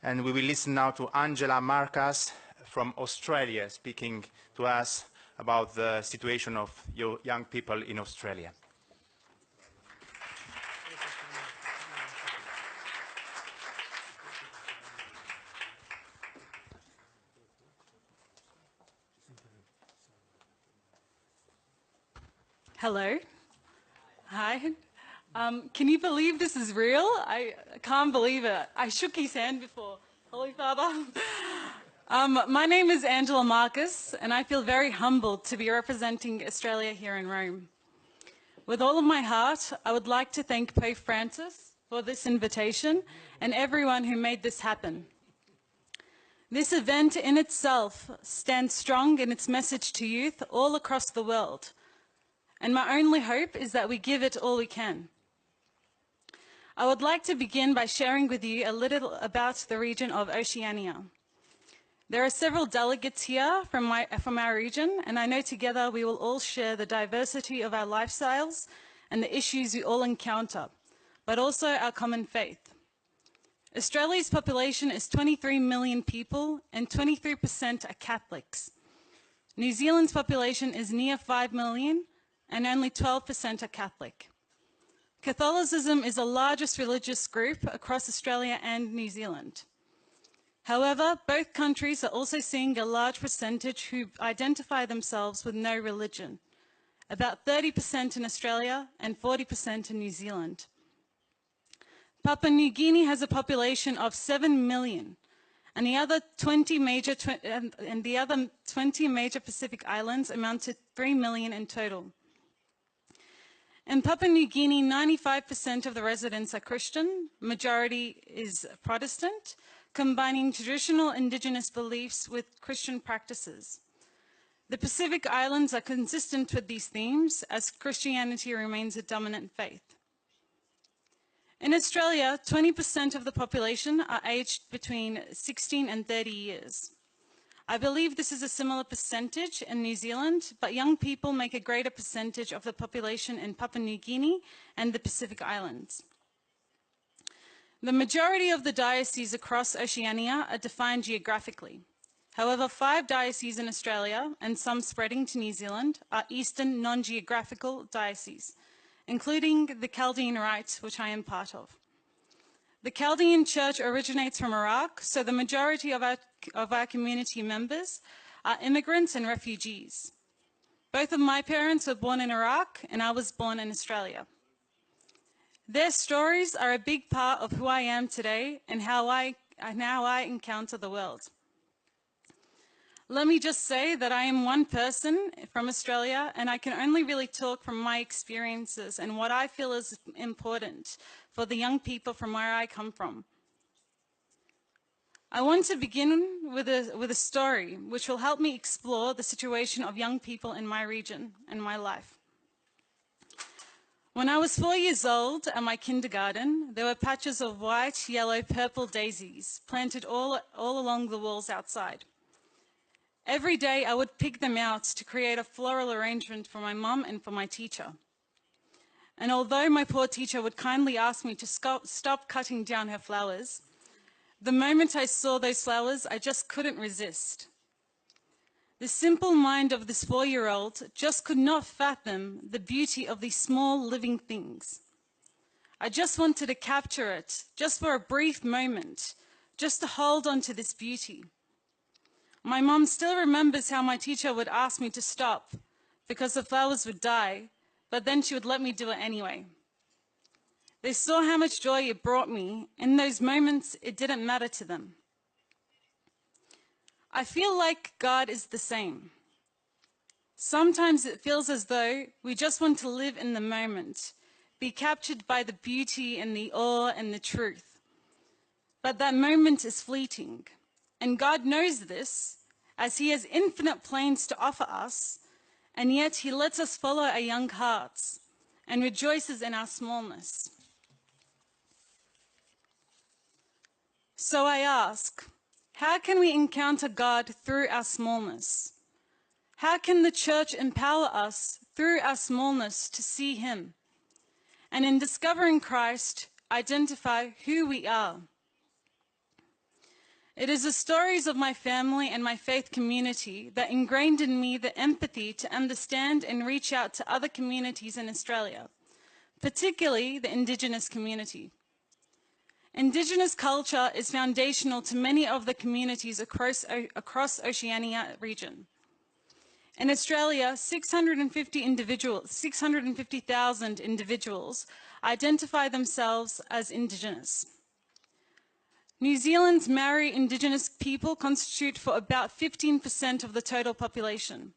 And we will listen now to Angela Markus from Australia, speaking to us about the situation of young people in Australia. Hello. Hi. Can you believe this is real? I can't believe it. I shook his hand before. Holy Father. My name is Angela Markus, and I feel very humbled to be representing Australia here in Rome. With all of my heart, I would like to thank Pope Francis for this invitation and everyone who made this happen. This event in itself stands strong in its message to youth all across the world. And my only hope is that we give it all we can. I would like to begin by sharing with you a little about the region of Oceania. There are several delegates here from our region, and I know together we will all share the diversity of our lifestyles and the issues we all encounter, but also our common faith. Australia's population is 23 million people, and 23% are Catholics. New Zealand's population is near 5 million, and only 12% are Catholic. Catholicism is the largest religious group across Australia and New Zealand. However, both countries are also seeing a large percentage who identify themselves with no religion, about 30% in Australia and 40% in New Zealand. Papua New Guinea has a population of 7 million, and the other 20 major Pacific islands amount to 3 million in total. In Papua New Guinea, 95% of the residents are Christian, majority is Protestant, combining traditional indigenous beliefs with Christian practices. The Pacific Islands are consistent with these themes as Christianity remains a dominant faith. In Australia, 20% of the population are aged between 16 and 30 years. I believe this is a similar percentage in New Zealand, but young people make a greater percentage of the population in Papua New Guinea and the Pacific Islands. The majority of the dioceses across Oceania are defined geographically. However, 5 dioceses in Australia, and some spreading to New Zealand, are Eastern non-geographical dioceses, including the Chaldean Rite, which I am part of. The Chaldean Church originates from Iraq, so the majority of our community members are immigrants and refugees. Both of my parents were born in Iraq, and I was born in Australia. Their stories are a big part of who I am today and how I encounter the world. Let me just say that I am one person from Australia, and I can only really talk from my experiences and what I feel is important for the young people from where I come from. I want to begin with a story which will help me explore the situation of young people in my region and my life. When I was 4 years old at my kindergarten, there were patches of white, yellow, purple daisies planted all along the walls outside. Every day I would pick them out to create a floral arrangement for my mum and for my teacher. And although my poor teacher would kindly ask me to stop cutting down her flowers, the moment I saw those flowers, I just couldn't resist. The simple mind of this 4-year-old just could not fathom the beauty of these small living things. I just wanted to capture it, just for a brief moment, just to hold on to this beauty. My mom still remembers how my teacher would ask me to stop because the flowers would die, but then she would let me do it anyway. They saw how much joy it brought me. In those moments, it didn't matter to them. I feel like God is the same. Sometimes it feels as though we just want to live in the moment, be captured by the beauty and the awe and the truth. But that moment is fleeting. And God knows this, as He has infinite plans to offer us, and yet He lets us follow our young hearts and rejoices in our smallness. So I ask, how can we encounter God through our smallness? How can the church empower us through our smallness to see Him? And in discovering Christ, identify who we are. It is the stories of my family and my faith community that ingrained in me the empathy to understand and reach out to other communities in Australia, particularly the Indigenous community. Indigenous culture is foundational to many of the communities across Oceania region. In Australia, 650,000 individuals identify themselves as Indigenous. New Zealand's Maori Indigenous people constitute for about 15% of the total population,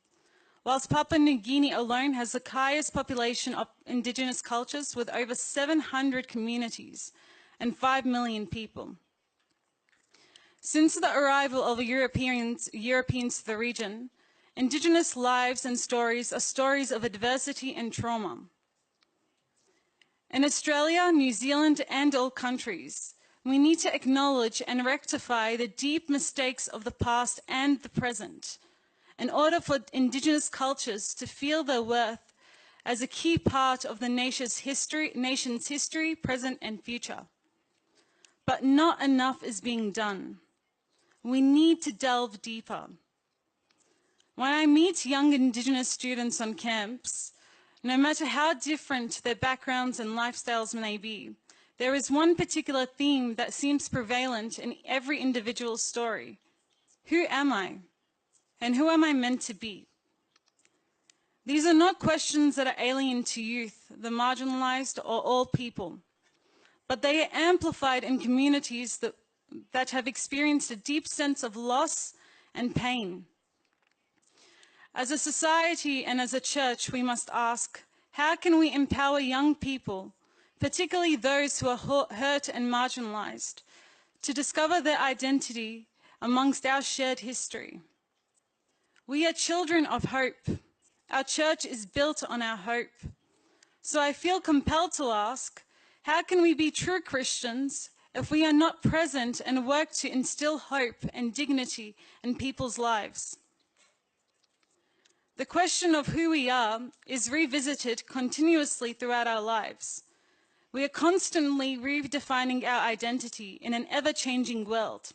whilst Papua New Guinea alone has the highest population of Indigenous cultures with over 700 communities and 5 million people. Since the arrival of Europeans to the region, Indigenous lives and stories are stories of adversity and trauma. In Australia, New Zealand, and all countries, we need to acknowledge and rectify the deep mistakes of the past and the present in order for Indigenous cultures to feel their worth as a key part of the nation's history, present and future. But not enough is being done. We need to delve deeper. When I meet young Indigenous students on camps, no matter how different their backgrounds and lifestyles may be, there is one particular theme that seems prevalent in every individual's story. Who am I? And who am I meant to be? These are not questions that are alien to youth, the marginalized, or all people, but they are amplified in communities that have experienced a deep sense of loss and pain. As a society and as a church, we must ask, how can we empower young people, particularly those who are hurt and marginalized, to discover their identity amongst our shared history? We are children of hope. Our church is built on our hope. So I feel compelled to ask, how can we be true Christians if we are not present and work to instill hope and dignity in people's lives? The question of who we are is revisited continuously throughout our lives. We are constantly redefining our identity in an ever-changing world.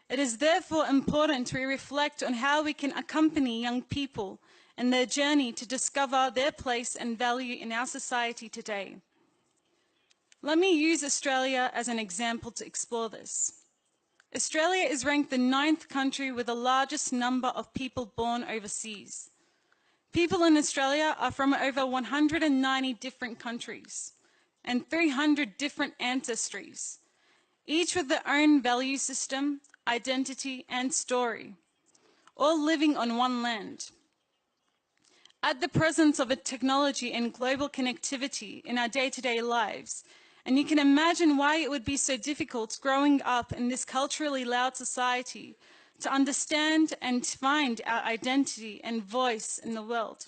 It is therefore important we reflect on how we can accompany young people in their journey to discover their place and value in our society today. Let me use Australia as an example to explore this. Australia is ranked the 9th country with the largest number of people born overseas. People in Australia are from over 190 different countries and 300 different ancestries, each with their own value system, identity, and story, all living on one land. Add the presence of a technology and global connectivity in our day-to-day lives, and you can imagine why it would be so difficult growing up in this culturally loud society to understand and find our identity and voice in the world.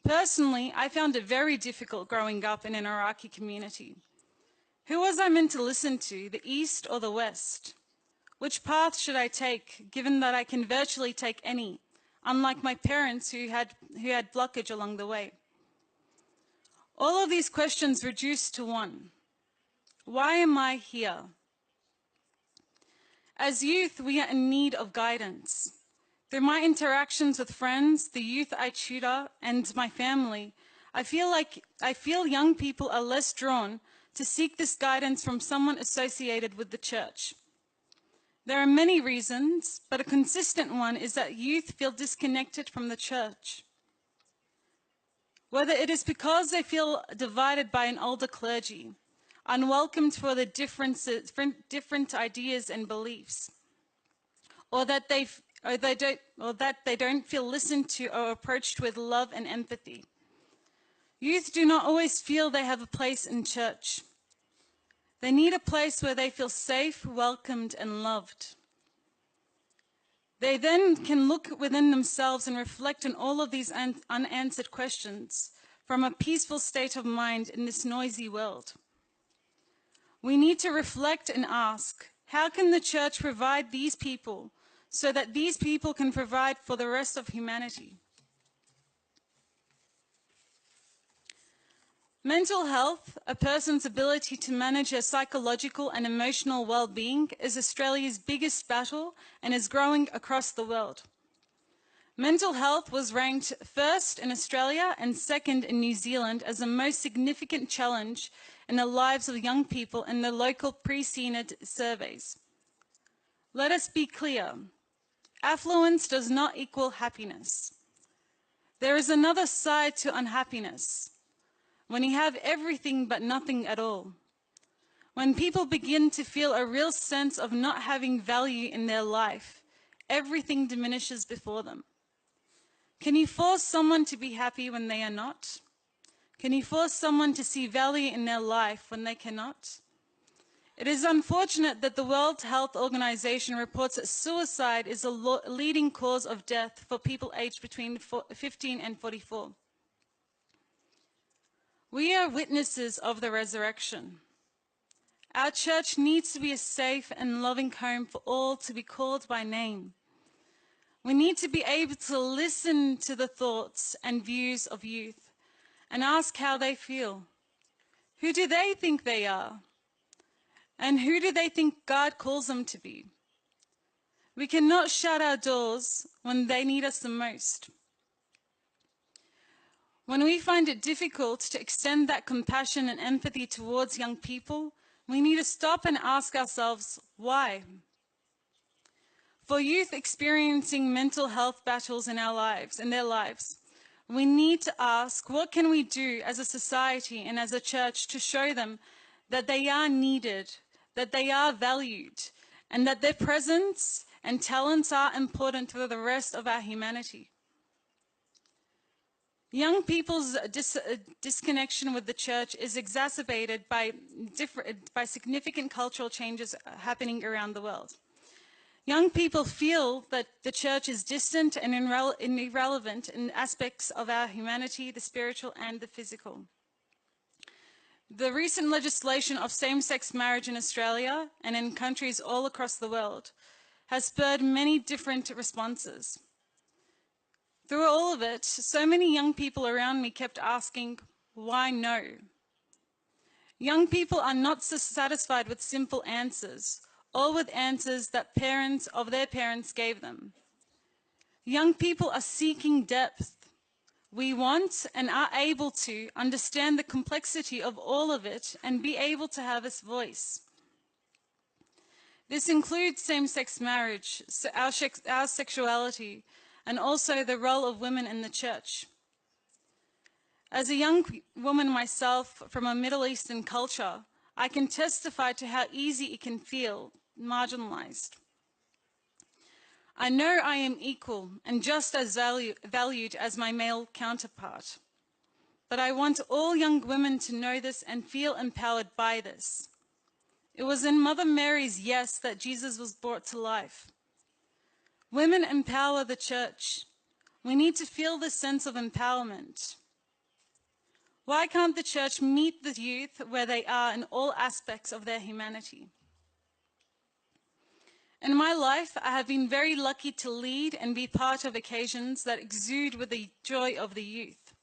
Personally, I found it very difficult growing up in an Iraqi community. Who was I meant to listen to, the East or the West? Which path should I take, given that I can virtually take any, unlike my parents who had blockage along the way? All of these questions reduced to one. Why am I here? As youth, we are in need of guidance. Through my interactions with friends, the youth I tutor, and my family, I feel young people are less drawn to seek this guidance from someone associated with the church. There are many reasons, but a consistent one is that youth feel disconnected from the church. Whether it is because they feel divided by an older clergy, unwelcomed for their different ideas and beliefs, or that they don't feel listened to or approached with love and empathy. Youth do not always feel they have a place in church. They need a place where they feel safe, welcomed, and loved. They then can look within themselves and reflect on all of these unanswered questions from a peaceful state of mind in this noisy world. We need to reflect and ask, how can the church provide these people so that these people can provide for the rest of humanity? Mental health, a person's ability to manage their psychological and emotional well-being, is Australia's biggest battle and is growing across the world. Mental health was ranked first in Australia and second in New Zealand as the most significant challenge in the lives of young people in the local pre-synod surveys. Let us be clear, affluence does not equal happiness. There is another side to unhappiness. When you have everything but nothing at all. When people begin to feel a real sense of not having value in their life, everything diminishes before them. Can you force someone to be happy when they are not? Can you force someone to see value in their life when they cannot? It is unfortunate that the World Health Organization reports that suicide is a leading cause of death for people aged between 15 and 44. We are witnesses of the resurrection. Our church needs to be a safe and loving home for all to be called by name. We need to be able to listen to the thoughts and views of youth and ask how they feel. Who do they think they are? And who do they think God calls them to be? We cannot shut our doors when they need us the most. When we find it difficult to extend that compassion and empathy towards young people, we need to stop and ask ourselves, why? For youth experiencing mental health battles in their lives, we need to ask, what can we do as a society and as a church to show them that they are needed, that they are valued, and that their presence and talents are important to the rest of our humanity? Young people's disconnection with the church is exacerbated by significant cultural changes happening around the world. Young people feel that the church is distant and irrelevant in aspects of our humanity, the spiritual and the physical. The recent legislation of same-sex marriage in Australia and in countries all across the world has spurred many different responses. Through all of it, so many young people around me kept asking, why no? Young people are not satisfied with simple answers, or with answers that parents of their parents gave them. Young people are seeking depth. We want and are able to understand the complexity of all of it and be able to have a voice. This includes same-sex marriage, our sexuality, and also the role of women in the church. As a young woman myself from a Middle Eastern culture, I can testify to how easy it can feel marginalized. I know I am equal and just as valued as my male counterpart, but I want all young women to know this and feel empowered by this. It was in Mother Mary's yes that Jesus was brought to life. Women empower the church. We need to feel this sense of empowerment. Why can't the church meet the youth where they are in all aspects of their humanity? In my life, I have been very lucky to lead and be part of occasions that exude with the joy of the youth.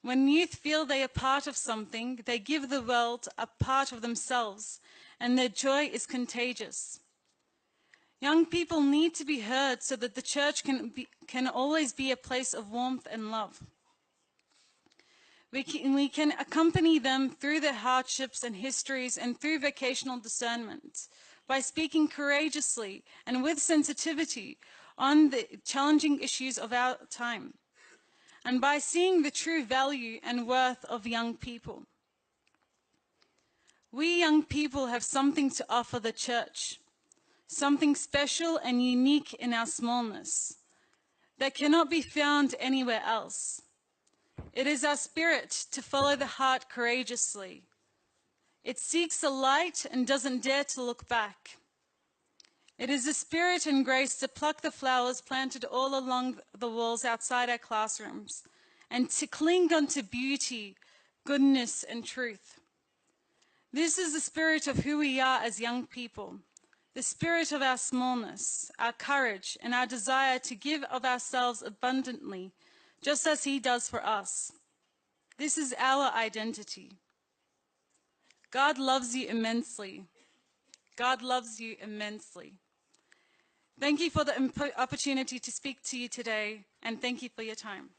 When youth feel they are part of something, they give the world a part of themselves, and their joy is contagious. Young people need to be heard so that the church can always be a place of warmth and love. We can accompany them through their hardships and histories and through vocational discernment by speaking courageously and with sensitivity on the challenging issues of our time, and by seeing the true value and worth of young people. We young people have something to offer the church, something special and unique in our smallness that cannot be found anywhere else. It is our spirit to follow the heart courageously. It seeks the light and doesn't dare to look back. It is the spirit and grace to pluck the flowers planted all along the walls outside our classrooms and to cling unto beauty, goodness, and truth. This is the spirit of who we are as young people, the spirit of our smallness, our courage, and our desire to give of ourselves abundantly, just as He does for us. This is our identity. God loves you immensely. God loves you immensely. Thank you for the opportunity to speak to you today, and thank you for your time.